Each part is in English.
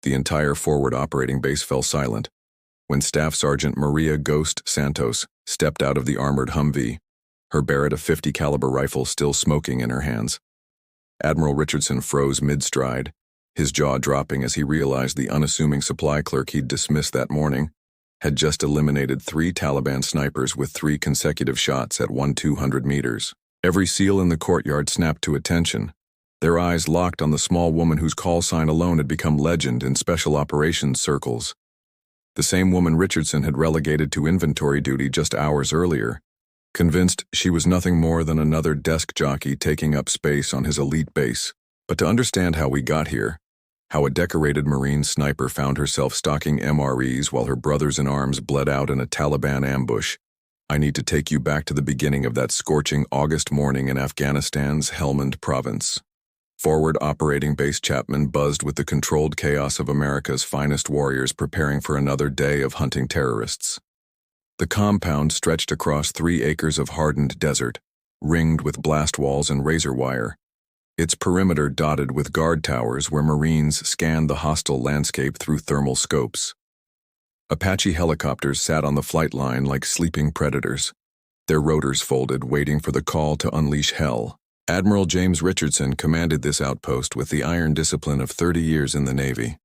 The entire forward operating base fell silent when Staff Sergeant Maria "Ghost" Santos stepped out of the armored Humvee, her Barrett .50 caliber rifle still smoking in her hands. Admiral Richardson froze mid-stride, his jaw dropping as he realized the unassuming supply clerk he'd dismissed that morning had just eliminated 3 Taliban snipers with 3 consecutive shots at 200 meters. Every SEAL in the courtyard snapped to attention, their eyes locked on the small woman whose call sign alone had become legend in special operations circles. The same woman Richardson had relegated to inventory duty just hours earlier, convinced she was nothing more than another desk jockey taking up space on his elite base. But to understand how we got here, how a decorated Marine sniper found herself stalking MREs while her brothers in arms bled out in a Taliban ambush, I need to take you back to the beginning of that scorching August morning in Afghanistan's Helmand province. Forward operating base Chapman buzzed with the controlled chaos of America's finest warriors preparing for another day of hunting terrorists. The compound stretched across 3 acres of hardened desert, ringed with blast walls and razor wire, its perimeter dotted with guard towers where Marines scanned the hostile landscape through thermal scopes. Apache helicopters sat on the flight line like sleeping predators, their rotors folded, waiting for the call to unleash hell. Admiral James Richardson commanded this outpost with the iron discipline of 30 years in the Navy.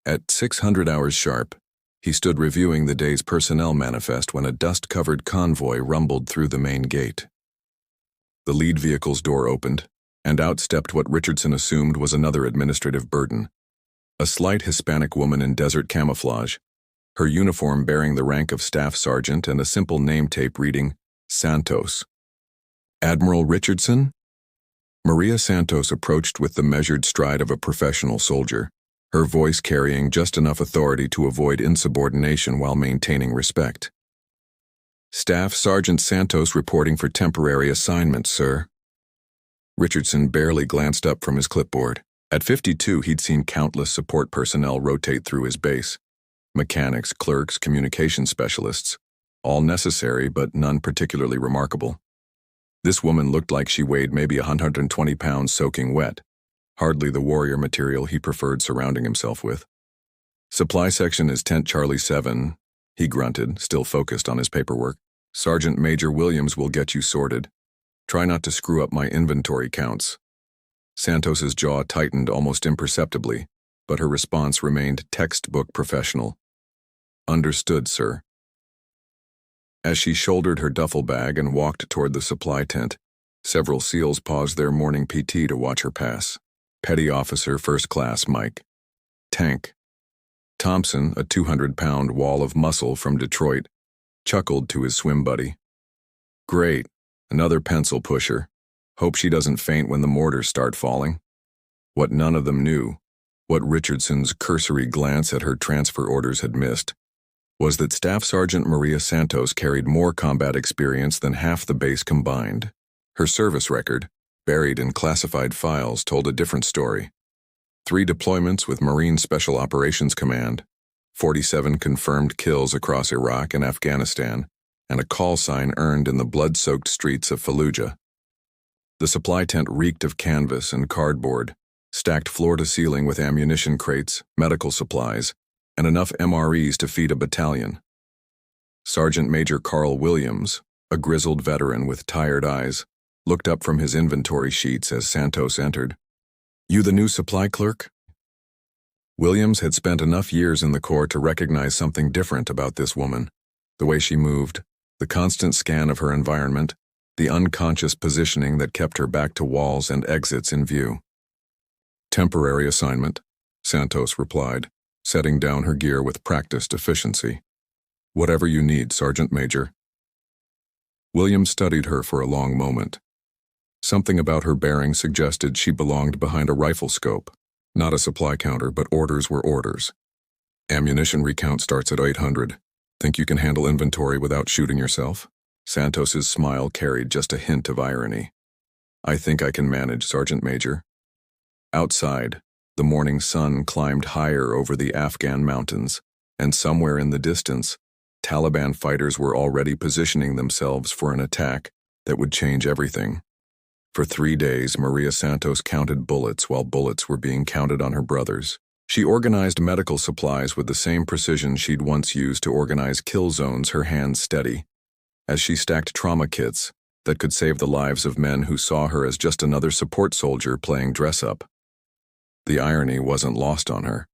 At 600 hours sharp, he stood reviewing the day's personnel manifest when a dust-covered convoy rumbled through the main gate. The lead vehicle's door opened, and out stepped what Richardson assumed was another administrative burden. A slight Hispanic woman in desert camouflage, her uniform bearing the rank of staff sergeant and a simple name tape reading, Santos. Admiral Richardson? Maria Santos approached with the measured stride of a professional soldier, her voice carrying just enough authority to avoid insubordination while maintaining respect. Staff Sergeant Santos reporting for temporary assignment, sir. Richardson barely glanced up from his clipboard. At 52, he'd seen countless support personnel rotate through his base. Mechanics, clerks, communication specialists, all necessary but none particularly remarkable. This woman looked like she weighed maybe 120 pounds soaking wet, hardly the warrior material he preferred surrounding himself with. Supply section is Tent Charlie 7, he grunted, still focused on his paperwork. Sergeant Major Williams will get you sorted. Try not to screw up my inventory counts. Santos's jaw tightened almost imperceptibly, but her response remained textbook professional. Understood, sir. As she shouldered her duffel bag and walked toward the supply tent, several SEALs paused their morning PT to watch her pass. Petty Officer First Class Mike. Tank. Thompson, a 200-pound wall of muscle from Detroit, chuckled to his swim buddy. Great, another pencil pusher. Hope she doesn't faint when the mortars start falling. What none of them knew, what Richardson's cursory glance at her transfer orders had missed, was that Staff Sergeant Maria Santos carried more combat experience than half the base combined. Her service record, buried in classified files, told a different story. 3 deployments with Marine Special Operations Command, 47 confirmed kills across Iraq and Afghanistan, and a call sign earned in the blood-soaked streets of Fallujah. The supply tent reeked of canvas and cardboard, stacked floor to ceiling with ammunition crates, medical supplies, and enough MREs to feed a battalion. Sergeant Major Carl Williams, a grizzled veteran with tired eyes, looked up from his inventory sheets as Santos entered. You the new supply clerk? Williams had spent enough years in the Corps to recognize something different about this woman. The way she moved, the constant scan of her environment, the unconscious positioning that kept her back to walls and exits in view. Temporary assignment, Santos replied, setting down her gear with practiced efficiency. Whatever you need, Sergeant Major. Williams studied her for a long moment. Something about her bearing suggested she belonged behind a rifle scope, not a supply counter, but orders were orders. Ammunition recount starts at 800. Think you can handle inventory without shooting yourself? Santos's smile carried just a hint of irony. I think I can manage, Sergeant Major. Outside, the morning sun climbed higher over the Afghan mountains, and somewhere in the distance, Taliban fighters were already positioning themselves for an attack that would change everything. For 3 days, Maria Santos counted bullets while bullets were being counted on her brothers. She organized medical supplies with the same precision she'd once used to organize kill zones, her hands steady, as she stacked trauma kits that could save the lives of men who saw her as just another support soldier playing dress-up. The irony wasn't lost on her.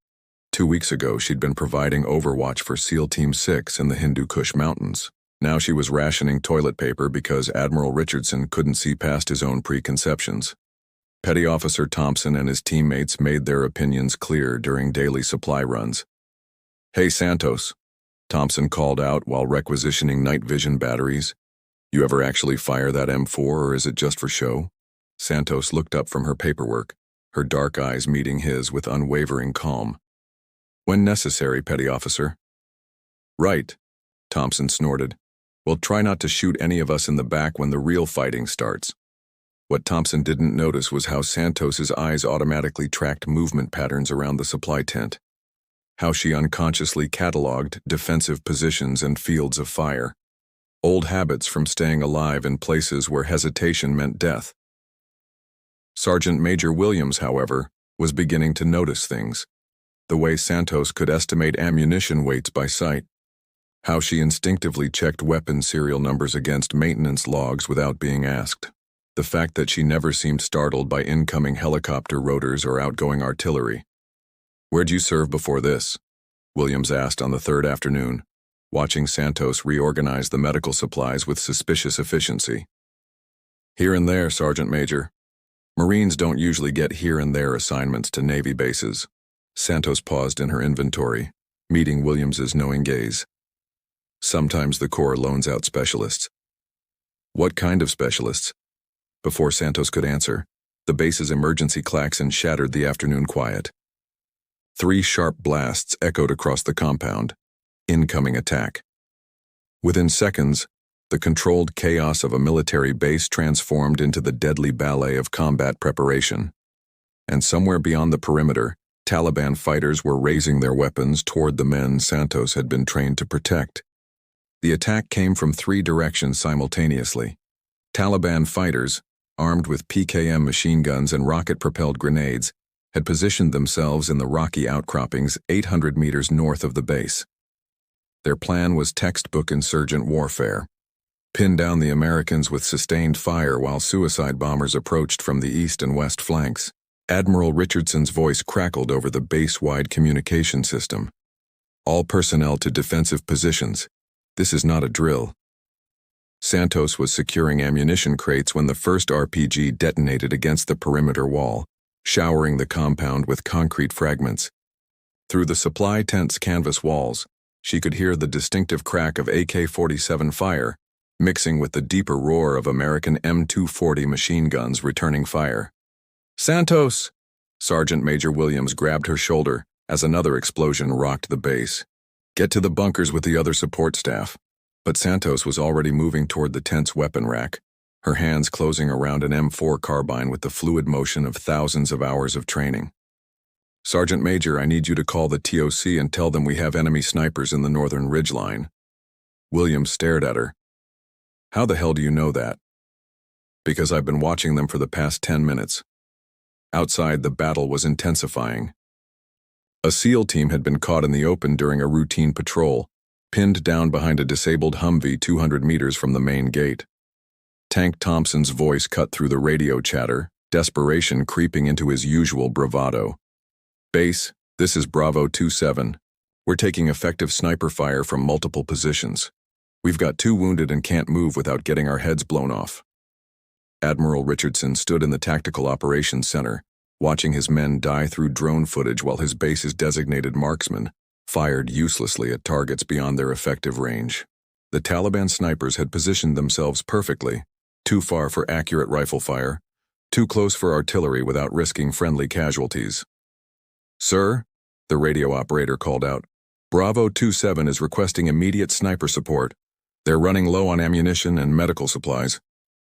2 weeks ago, she'd been providing overwatch for SEAL Team 6 in the Hindu Kush Mountains. Now she was rationing toilet paper because Admiral Richardson couldn't see past his own preconceptions. Petty Officer Thompson and his teammates made their opinions clear during daily supply runs. "Hey, Santos," Thompson called out while requisitioning night vision batteries. "You ever actually fire that M4, or is it just for show?" Santos looked up from her paperwork, her dark eyes meeting his with unwavering calm. "When necessary, Petty Officer." "Right," Thompson snorted. "Well, try not to shoot any of us in the back when the real fighting starts." What Thompson didn't notice was how Santos's eyes automatically tracked movement patterns around the supply tent, how she unconsciously cataloged defensive positions and fields of fire, old habits from staying alive in places where hesitation meant death. Sergeant Major Williams, however, was beginning to notice things. The way Santos could estimate ammunition weights by sight, how she instinctively checked weapon serial numbers against maintenance logs without being asked, the fact that she never seemed startled by incoming helicopter rotors or outgoing artillery. "Where'd you serve before this?" Williams asked on the third afternoon, watching Santos reorganize the medical supplies with suspicious efficiency. "Here and there, Sergeant Major. Marines don't usually get here and there assignments to Navy bases." Santos paused in her inventory, meeting Williams's knowing gaze. "Sometimes the Corps loans out specialists." "What kind of specialists?" Before Santos could answer, the base's emergency klaxon shattered the afternoon quiet. 3 sharp blasts echoed across the compound. Incoming attack. Within seconds, the controlled chaos of a military base transformed into the deadly ballet of combat preparation. And somewhere beyond the perimeter, Taliban fighters were raising their weapons toward the men Santos had been trained to protect. The attack came from 3 directions simultaneously. Taliban fighters, armed with PKM machine guns and rocket-propelled grenades, had positioned themselves in the rocky outcroppings 800 meters north of the base. Their plan was textbook insurgent warfare: pin down the Americans with sustained fire while suicide bombers approached from the east and west flanks. Admiral Richardson's voice crackled over the base-wide communication system. "All personnel to defensive positions. This is not a drill." Santos was securing ammunition crates when the first RPG detonated against the perimeter wall, showering the compound with concrete fragments. Through the supply tent's canvas walls, she could hear the distinctive crack of AK-47 fire, mixing with the deeper roar of American M240 machine guns returning fire. "Santos!" Sergeant Major Williams grabbed her shoulder as another explosion rocked the base. "Get to the bunkers with the other support staff." But Santos was already moving toward the tent's weapon rack, her hands closing around an M4 carbine with the fluid motion of thousands of hours of training. "Sergeant Major, I need you to call the TOC and tell them we have enemy snipers in the northern ridgeline." Williams stared at her. "How the hell do you know that?" "Because I've been watching them for the past 10 minutes. Outside, the battle was intensifying. A SEAL team had been caught in the open during a routine patrol, pinned down behind a disabled Humvee 200 meters from the main gate. Tank Thompson's voice cut through the radio chatter, desperation creeping into his usual bravado. "Base, this is Bravo 27. We're taking effective sniper fire from multiple positions. We've got 2 wounded and can't move without getting our heads blown off." Admiral Richardson stood in the Tactical Operations Center, watching his men die through drone footage while his base's designated marksmen fired uselessly at targets beyond their effective range. The Taliban snipers had positioned themselves perfectly, too far for accurate rifle fire, too close for artillery without risking friendly casualties. "Sir," the radio operator called out, "Bravo 27 is requesting immediate sniper support. They're running low on ammunition and medical supplies."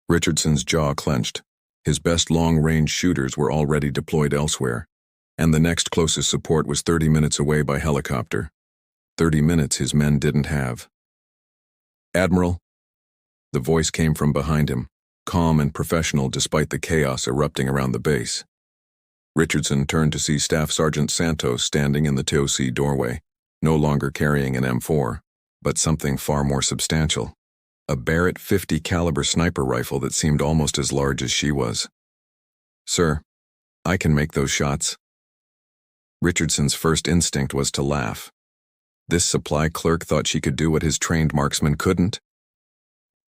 Richardson's jaw clenched. His best long-range shooters were already deployed elsewhere, and the next closest support was 30 minutes away by helicopter. 30 minutes his men didn't have. "Admiral?" The voice came from behind him, calm and professional despite the chaos erupting around the base. Richardson turned to see Staff Sergeant Santos standing in the TOC doorway, no longer carrying an M4, but something far more substantial. A Barrett .50 caliber sniper rifle that seemed almost as large as she was. "Sir, I can make those shots." Richardson's first instinct was to laugh. This supply clerk thought she could do what his trained marksman couldn't.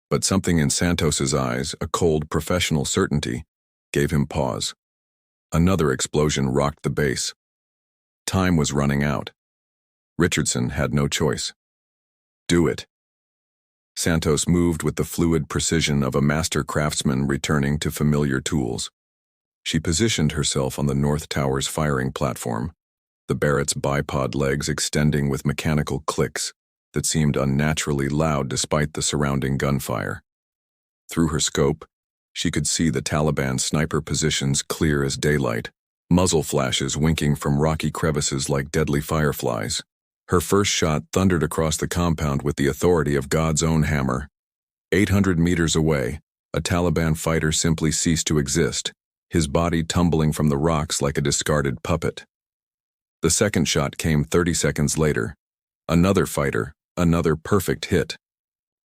But something in Santos's eyes, a cold professional certainty, gave him pause. Another explosion rocked the base. Time was running out. Richardson had no choice. "Do it." Santos moved with the fluid precision of a master craftsman returning to familiar tools. She positioned herself on the North Tower's firing platform, the Barrett's bipod legs extending with mechanical clicks that seemed unnaturally loud despite the surrounding gunfire. Through her scope, she could see the Taliban sniper positions clear as daylight, muzzle flashes winking from rocky crevices like deadly fireflies. Her first shot thundered across the compound with the authority of God's own hammer. 800 meters away, a Taliban fighter simply ceased to exist, his body tumbling from the rocks like a discarded puppet. The second shot came 30 seconds later. Another fighter, another perfect hit.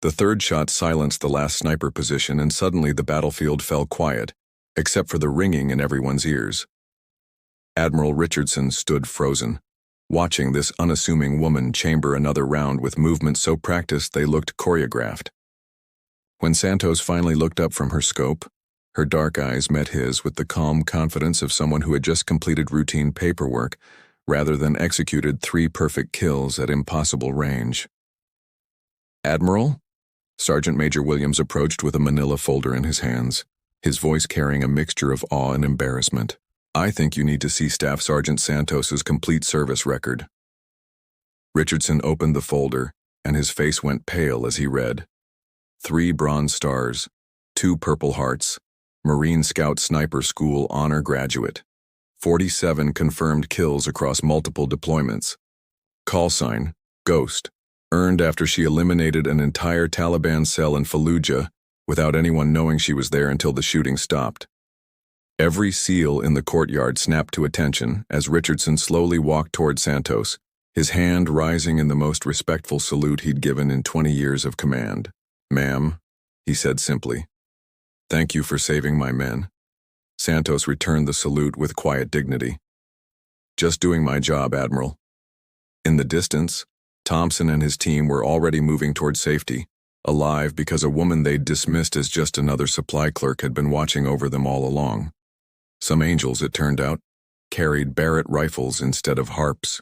The third shot silenced the last sniper position, and suddenly the battlefield fell quiet, except for the ringing in everyone's ears. Admiral Richardson stood frozen, watching this unassuming woman chamber another round with movements so practiced they looked choreographed. When Santos finally looked up from her scope, her dark eyes met his with the calm confidence of someone who had just completed routine paperwork rather than executed 3 perfect kills at impossible range. "Admiral?" Sergeant Major Williams approached with a manila folder in his hands, his voice carrying a mixture of awe and embarrassment. "I think you need to see Staff Sergeant Santos's complete service record." Richardson opened the folder, and his face went pale as he read. 3 Bronze Stars, 2 Purple Hearts, Marine Scout Sniper School Honor Graduate, 47 confirmed kills across multiple deployments. Call sign, Ghost, earned after she eliminated an entire Taliban cell in Fallujah without anyone knowing she was there until the shooting stopped. Every SEAL in the courtyard snapped to attention as Richardson slowly walked toward Santos, his hand rising in the most respectful salute he'd given in 20 years of command. "Ma'am," he said simply. "Thank you for saving my men." Santos returned the salute with quiet dignity. "Just doing my job, Admiral." In the distance, Thompson and his team were already moving toward safety, alive because a woman they'd dismissed as just another supply clerk had been watching over them all along. Some angels, it turned out, carried Barrett rifles instead of harps.